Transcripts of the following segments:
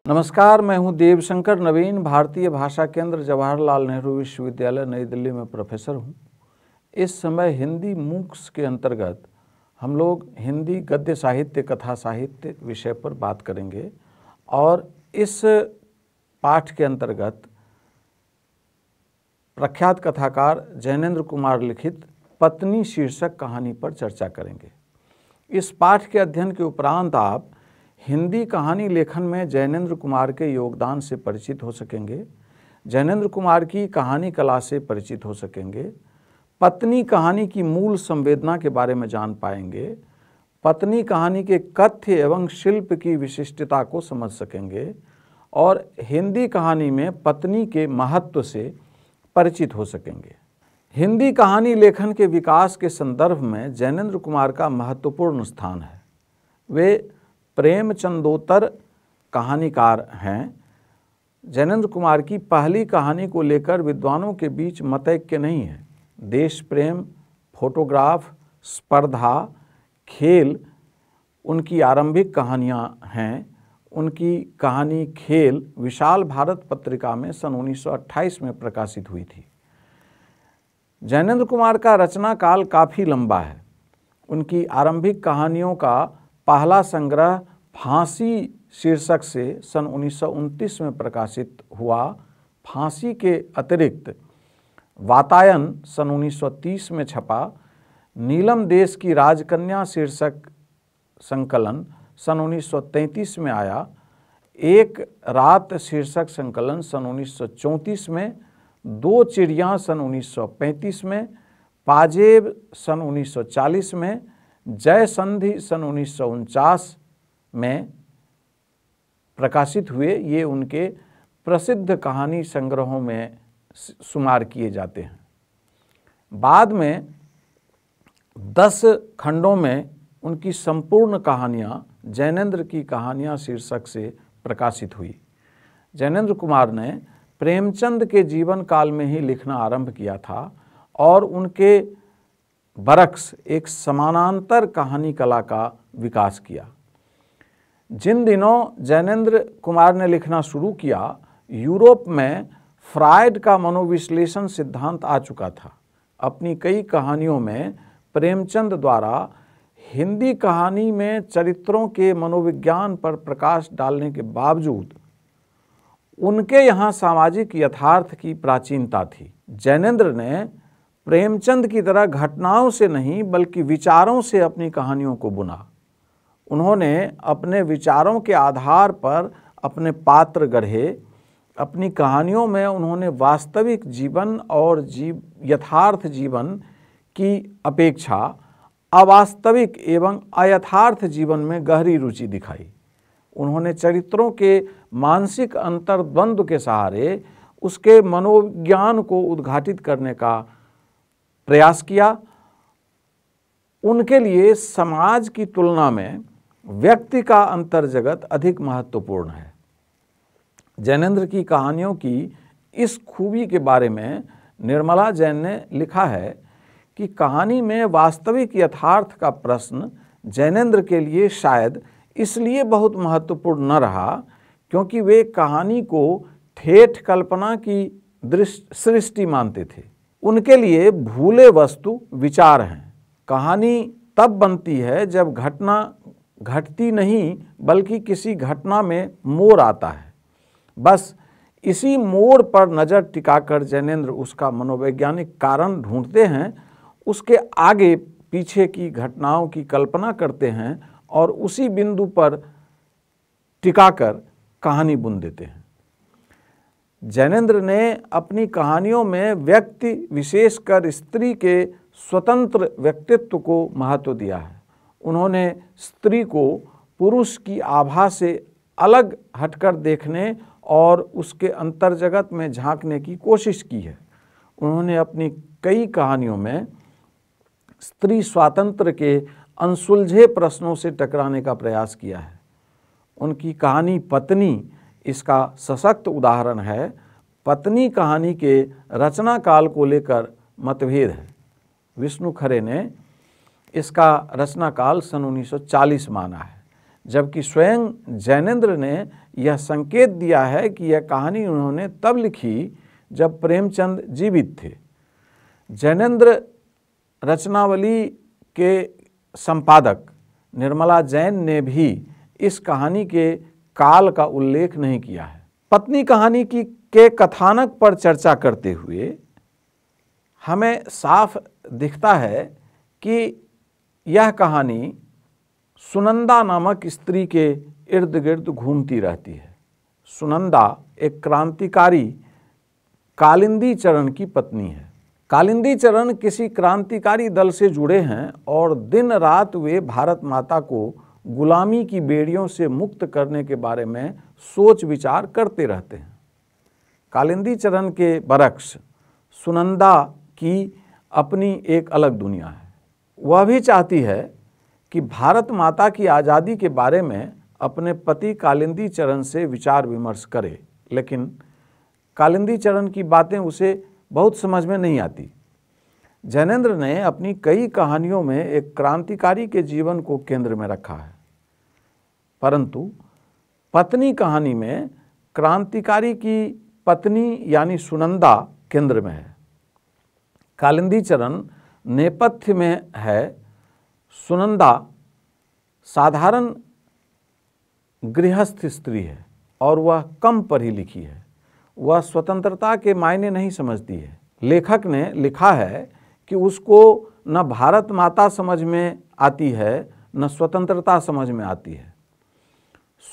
नमस्कार, मैं हूं देवशंकर नवीन, भारतीय भाषा केंद्र जवाहरलाल नेहरू विश्वविद्यालय नई दिल्ली में प्रोफेसर हूं। इस समय हिंदी मूक्स के अंतर्गत हम लोग हिंदी गद्य साहित्य, कथा साहित्य विषय पर बात करेंगे और इस पाठ के अंतर्गत प्रख्यात कथाकार जैनेन्द्र कुमार लिखित पत्नी शीर्षक कहानी पर चर्चा करेंगे। इस पाठ के अध्ययन के उपरांत आप हिंदी कहानी लेखन में जैनेन्द्र कुमार के योगदान से परिचित हो सकेंगे, जैनेन्द्र कुमार की कहानी कला से परिचित हो सकेंगे, पत्नी कहानी की मूल संवेदना के बारे में जान पाएंगे, पत्नी कहानी के कथ्य एवं शिल्प की विशिष्टता को समझ सकेंगे और हिंदी कहानी में पत्नी के महत्व से परिचित हो सकेंगे। हिंदी कहानी लेखन के विकास के संदर्भ में जैनेन्द्र कुमार का महत्वपूर्ण स्थान है। वे प्रेमचंदोत्तर कहानीकार हैं। जैनेन्द्र कुमार की पहली कहानी को लेकर विद्वानों के बीच मतैक्य नहीं है। देश प्रेम, फोटोग्राफ, स्पर्धा, खेल उनकी आरंभिक कहानियां हैं। उनकी कहानी खेल विशाल भारत पत्रिका में सन 1928 में प्रकाशित हुई थी। जैनेन्द्र कुमार का रचना काल काफ़ी लंबा है। उनकी आरंभिक कहानियों का पहला संग्रह फांसी शीर्षक से सन 1929 में प्रकाशित हुआ। फांसी के अतिरिक्त वातायन सन 1930 में छपा। नीलम देश की राजकन्या शीर्षक संकलन सन 1933 में आया। एक रात शीर्षक संकलन सन 1934 में, दो चिड़ियाँ सन 1935 में, पाजेब सन 1940 में, जय संधि सन 1949 में प्रकाशित हुए। ये उनके प्रसिद्ध कहानी संग्रहों में शुमार किए जाते हैं। बाद में 10 खंडों में उनकी संपूर्ण कहानियाँ जैनेन्द्र की कहानियाँ शीर्षक से प्रकाशित हुई। जैनेन्द्र कुमार ने प्रेमचंद के जीवन काल में ही लिखना आरंभ किया था और उनके बरक्स एक समानांतर कहानी कला का विकास किया। जिन दिनों जैनेन्द्र कुमार ने लिखना शुरू किया, यूरोप में फ्रायड का मनोविश्लेषण सिद्धांत आ चुका था। अपनी कई कहानियों में प्रेमचंद द्वारा हिंदी कहानी में चरित्रों के मनोविज्ञान पर प्रकाश डालने के बावजूद उनके यहाँ सामाजिक यथार्थ की प्राचीनता थी। जैनेन्द्र ने प्रेमचंद की तरह घटनाओं से नहीं बल्कि विचारों से अपनी कहानियों को बुना। उन्होंने अपने विचारों के आधार पर अपने पात्र गढ़े। अपनी कहानियों में उन्होंने वास्तविक जीवन और यथार्थ जीवन की अपेक्षा अवास्तविक एवं अयथार्थ जीवन में गहरी रुचि दिखाई। उन्होंने चरित्रों के मानसिक अंतर्द्वंद्व के सहारे उसके मनोविज्ञान को उद्घाटित करने का प्रयास किया। उनके लिए समाज की तुलना में व्यक्ति का अंतर्जगत अधिक महत्वपूर्ण है। जैनेन्द्र की कहानियों की इस खूबी के बारे में निर्मला जैन ने लिखा है कि कहानी में वास्तविक यथार्थ का प्रश्न जैनेन्द्र के लिए शायद इसलिए बहुत महत्वपूर्ण न रहा क्योंकि वे कहानी को ठेठ कल्पना की सृष्टि मानते थे। उनके लिए भूले वस्तु विचार हैं। कहानी तब बनती है जब घटना घटती नहीं बल्कि किसी घटना में मोड़ आता है। बस इसी मोड़ पर नज़र टिकाकर जैनेन्द्र उसका मनोवैज्ञानिक कारण ढूंढते हैं, उसके आगे पीछे की घटनाओं की कल्पना करते हैं और उसी बिंदु पर टिकाकर कहानी बुन देते हैं। जैनेन्द्र ने अपनी कहानियों में व्यक्ति, विशेषकर स्त्री के स्वतंत्र व्यक्तित्व को महत्व दिया है। उन्होंने स्त्री को पुरुष की आभा से अलग हटकर देखने और उसके अंतर्जगत में झांकने की कोशिश की है। उन्होंने अपनी कई कहानियों में स्त्री स्वातंत्र्य के अनसुलझे प्रश्नों से टकराने का प्रयास किया है। उनकी कहानी पत्नी इसका सशक्त उदाहरण है। पत्नी कहानी के रचना काल को लेकर मतभेद है। विष्णु खरे ने इसका रचना काल सन 1940 माना है, जबकि स्वयं जैनेंद्र ने यह संकेत दिया है कि यह कहानी उन्होंने तब लिखी जब प्रेमचंद जीवित थे। जैनेंद्र रचनावली के संपादक निर्मला जैन ने भी इस कहानी के काल का उल्लेख नहीं किया है। पत्नी कहानी के कथानक पर चर्चा करते हुए हमें साफ दिखता है कि यह कहानी सुनंदा नामक स्त्री के इर्द गिर्द घूमती रहती है। सुनंदा एक क्रांतिकारी कालिंदी चरण की पत्नी है। कालिंदी चरण किसी क्रांतिकारी दल से जुड़े हैं और दिन रात वे भारत माता को गुलामी की बेड़ियों से मुक्त करने के बारे में सोच विचार करते रहते हैं। कालिंदी चरण के बरक्स सुनंदा की अपनी एक अलग दुनिया है। वह भी चाहती है कि भारत माता की आज़ादी के बारे में अपने पति कालिंदी चरण से विचार विमर्श करे, लेकिन कालिंदी चरण की बातें उसे बहुत समझ में नहीं आती। जैनेंद्र ने अपनी कई कहानियों में एक क्रांतिकारी के जीवन को केंद्र में रखा है, परंतु पत्नी कहानी में क्रांतिकारी की पत्नी यानी सुनंदा केंद्र में है। कालिंदी चरण नेपथ्य में है। सुनंदा साधारण गृहस्थ स्त्री है और वह कम पढ़ी लिखी है। वह स्वतंत्रता के मायने नहीं समझती है। लेखक ने लिखा है कि उसको न भारत माता समझ में आती है न स्वतंत्रता समझ में आती है।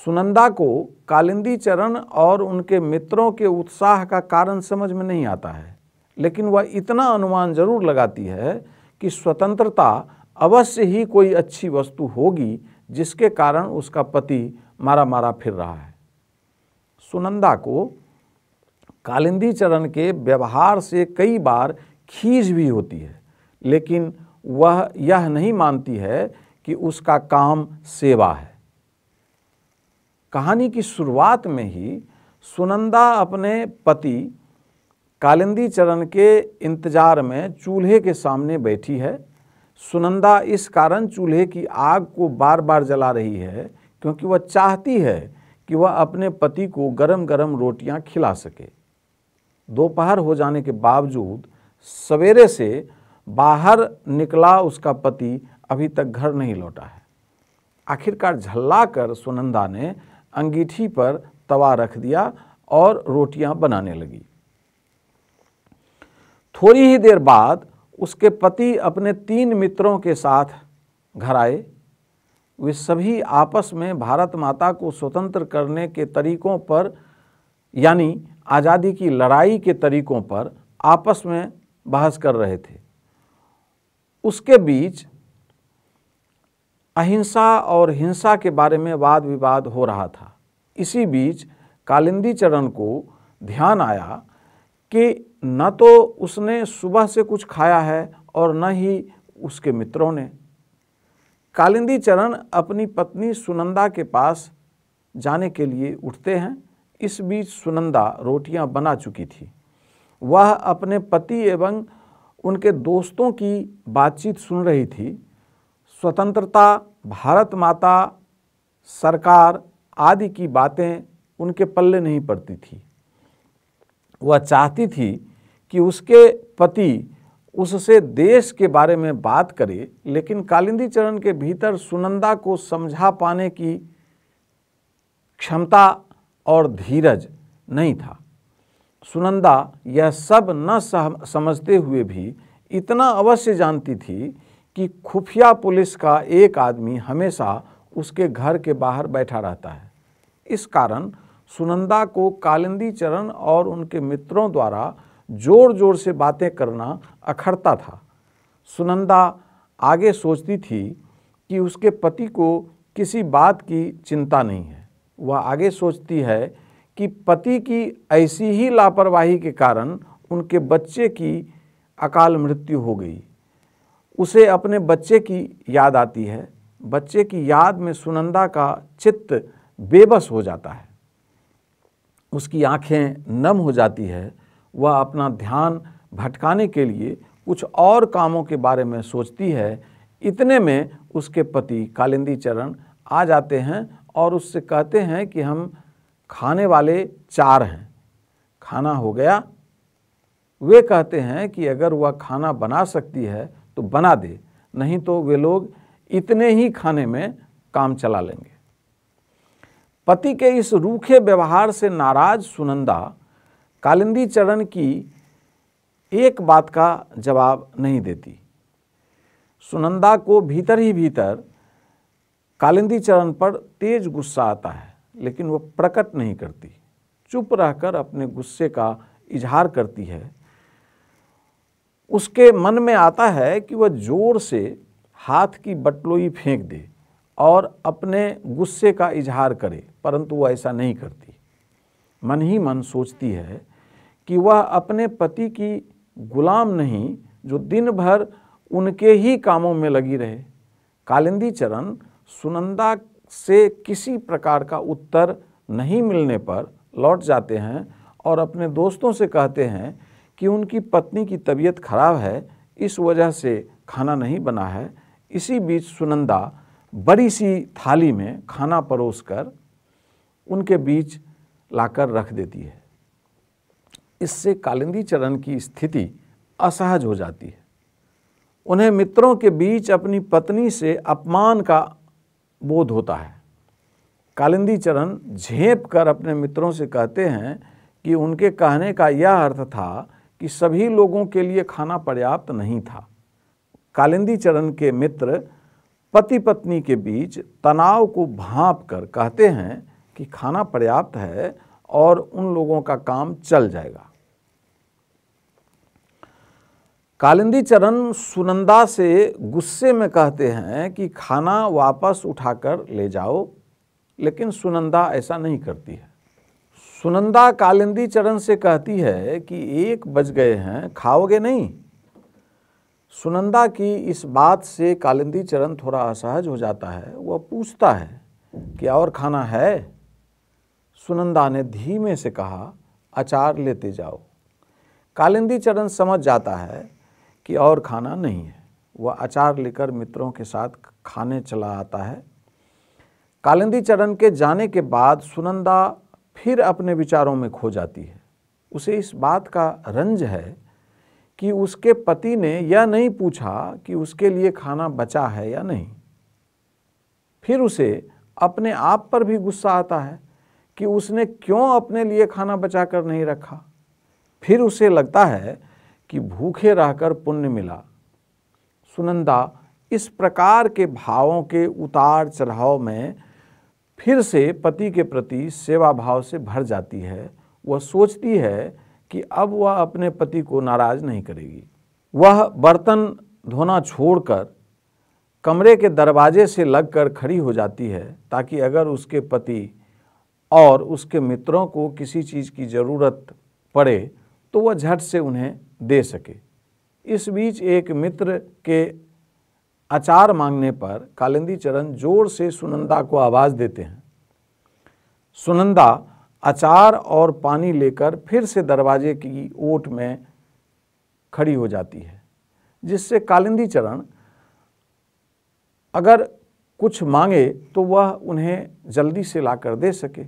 सुनंदा को कालिंदी चरण और उनके मित्रों के उत्साह का कारण समझ में नहीं आता है, लेकिन वह इतना अनुमान जरूर लगाती है कि स्वतंत्रता अवश्य ही कोई अच्छी वस्तु होगी जिसके कारण उसका पति मारा मारा फिर रहा है। सुनंदा को कालिंदी चरण के व्यवहार से कई बार खीज भी होती है, लेकिन वह यह नहीं मानती है कि उसका काम सेवा है। कहानी की शुरुआत में ही सुनंदा अपने पति कालिंदी चरण के इंतजार में चूल्हे के सामने बैठी है। सुनंदा इस कारण चूल्हे की आग को बार बार जला रही है क्योंकि वह चाहती है कि वह अपने पति को गरम गरम रोटियां खिला सके। दोपहर हो जाने के बावजूद सवेरे से बाहर निकला उसका पति अभी तक घर नहीं लौटा है। आखिरकार झल्लाकर सुनंदा ने अंगीठी पर तवा रख दिया और रोटियां बनाने लगी। थोड़ी ही देर बाद उसके पति अपने 3 मित्रों के साथ घर आए। वे सभी आपस में भारत माता को स्वतंत्र करने के तरीकों पर यानी आज़ादी की लड़ाई के तरीकों पर आपस में बहस कर रहे थे। उसके बीच अहिंसा और हिंसा के बारे में वाद विवाद हो रहा था। इसी बीच कालिंदी चरण को ध्यान आया कि न तो उसने सुबह से कुछ खाया है और न ही उसके मित्रों ने। कालिंदी चरण अपनी पत्नी सुनंदा के पास जाने के लिए उठते हैं। इस बीच सुनंदा रोटियां बना चुकी थी। वह अपने पति एवं उनके दोस्तों की बातचीत सुन रही थी। स्वतंत्रता, भारत माता, सरकार आदि की बातें उनके पल्ले नहीं पड़ती थी। वह चाहती थी कि उसके पति उससे देश के बारे में बात करे, लेकिन कालिंदी चरण के भीतर सुनंदा को समझा पाने की क्षमता और धीरज नहीं था। सुनंदा यह सब न समझते हुए भी इतना अवश्य जानती थी कि खुफिया पुलिस का एक आदमी हमेशा उसके घर के बाहर बैठा रहता है। इस कारण सुनंदा को कालिंदी चरण और उनके मित्रों द्वारा जोर जोर से बातें करना अखरता था। सुनंदा आगे सोचती थी कि उसके पति को किसी बात की चिंता नहीं है। वह आगे सोचती है कि पति की ऐसी ही लापरवाही के कारण उनके बच्चे की अकाल मृत्यु हो गई। उसे अपने बच्चे की याद आती है। बच्चे की याद में सुनंदा का चित्त बेबस हो जाता है। उसकी आंखें नम हो जाती है। वह अपना ध्यान भटकाने के लिए कुछ और कामों के बारे में सोचती है। इतने में उसके पति कालिंदी चरण आ जाते हैं और उससे कहते हैं कि हम खाने वाले 4 हैं, खाना हो गया। वे कहते हैं कि अगर वह खाना बना सकती है तो बना दे, नहीं तो वे लोग इतने ही खाने में काम चला लेंगे। पति के इस रूखे व्यवहार से नाराज सुनंदा कालिंदी चरण की एक बात का जवाब नहीं देती। सुनंदा को भीतर ही भीतर कालिंदी चरण पर तेज गुस्सा आता है, लेकिन वह प्रकट नहीं करती, चुप रहकर अपने गुस्से का इजहार करती है। उसके मन में आता है कि वह जोर से हाथ की बटलोई फेंक दे और अपने गुस्से का इजहार करे, परंतु वह ऐसा नहीं करती। मन ही मन सोचती है कि वह अपने पति की गुलाम नहीं जो दिन भर उनके ही कामों में लगी रहे। कालिंदी चरण सुनंदा से किसी प्रकार का उत्तर नहीं मिलने पर लौट जाते हैं और अपने दोस्तों से कहते हैं कि उनकी पत्नी की तबीयत खराब है, इस वजह से खाना नहीं बना है। इसी बीच सुनंदा बड़ी सी थाली में खाना परोसकर उनके बीच लाकर रख देती है। इससे कालिंदी चरण की स्थिति असहज हो जाती है। उन्हें मित्रों के बीच अपनी पत्नी से अपमान का बोध होता है। कालिंदी चरण झेप कर अपने मित्रों से कहते हैं कि उनके कहने का यह अर्थ था कि सभी लोगों के लिए खाना पर्याप्त नहीं था। कालिंदी चरण के मित्र पति पत्नी के बीच तनाव को भांप कर कहते हैं कि खाना पर्याप्त है और उन लोगों का काम चल जाएगा। कालिंदी चरण सुनंदा से गुस्से में कहते हैं कि खाना वापस उठाकर ले जाओ, लेकिन सुनंदा ऐसा नहीं करती है। सुनंदा कालिंदी चरण से कहती है कि 1 बज गए हैं, खाओगे नहीं? सुनंदा की इस बात से कालिंदी चरण थोड़ा असहज हो जाता है। वह पूछता है कि और खाना है? सुनंदा ने धीमे से कहा, अचार लेते जाओ। कालिंदी चरण समझ जाता है कि और खाना नहीं है। वह अचार लेकर मित्रों के साथ खाने चला आता है। कालिंदी चरण के जाने के बाद सुनंदा फिर अपने विचारों में खो जाती है। उसे इस बात का रंज है कि उसके पति ने यह नहीं पूछा कि उसके लिए खाना बचा है या नहीं। फिर उसे अपने आप पर भी गुस्सा आता है कि उसने क्यों अपने लिए खाना बचा कर नहीं रखा। फिर उसे लगता है कि भूखे रहकर पुण्य मिला। सुनंदा इस प्रकार के भावों के उतार चढ़ाव में फिर से पति के प्रति सेवा भाव से भर जाती है। वह सोचती है कि अब वह अपने पति को नाराज नहीं करेगी। वह बर्तन धोना छोड़कर कमरे के दरवाजे से लगकर खड़ी हो जाती है ताकि अगर उसके पति और उसके मित्रों को किसी चीज़ की ज़रूरत पड़े तो वह झट से उन्हें दे सके। इस बीच एक मित्र के अचार मांगने पर कालिंदी चरण जोर से सुनंदा को आवाज़ देते हैं। सुनंदा अचार और पानी लेकर फिर से दरवाजे की ओट में खड़ी हो जाती है, जिससे कालिंदी चरण अगर कुछ मांगे तो वह उन्हें जल्दी से लाकर दे सके।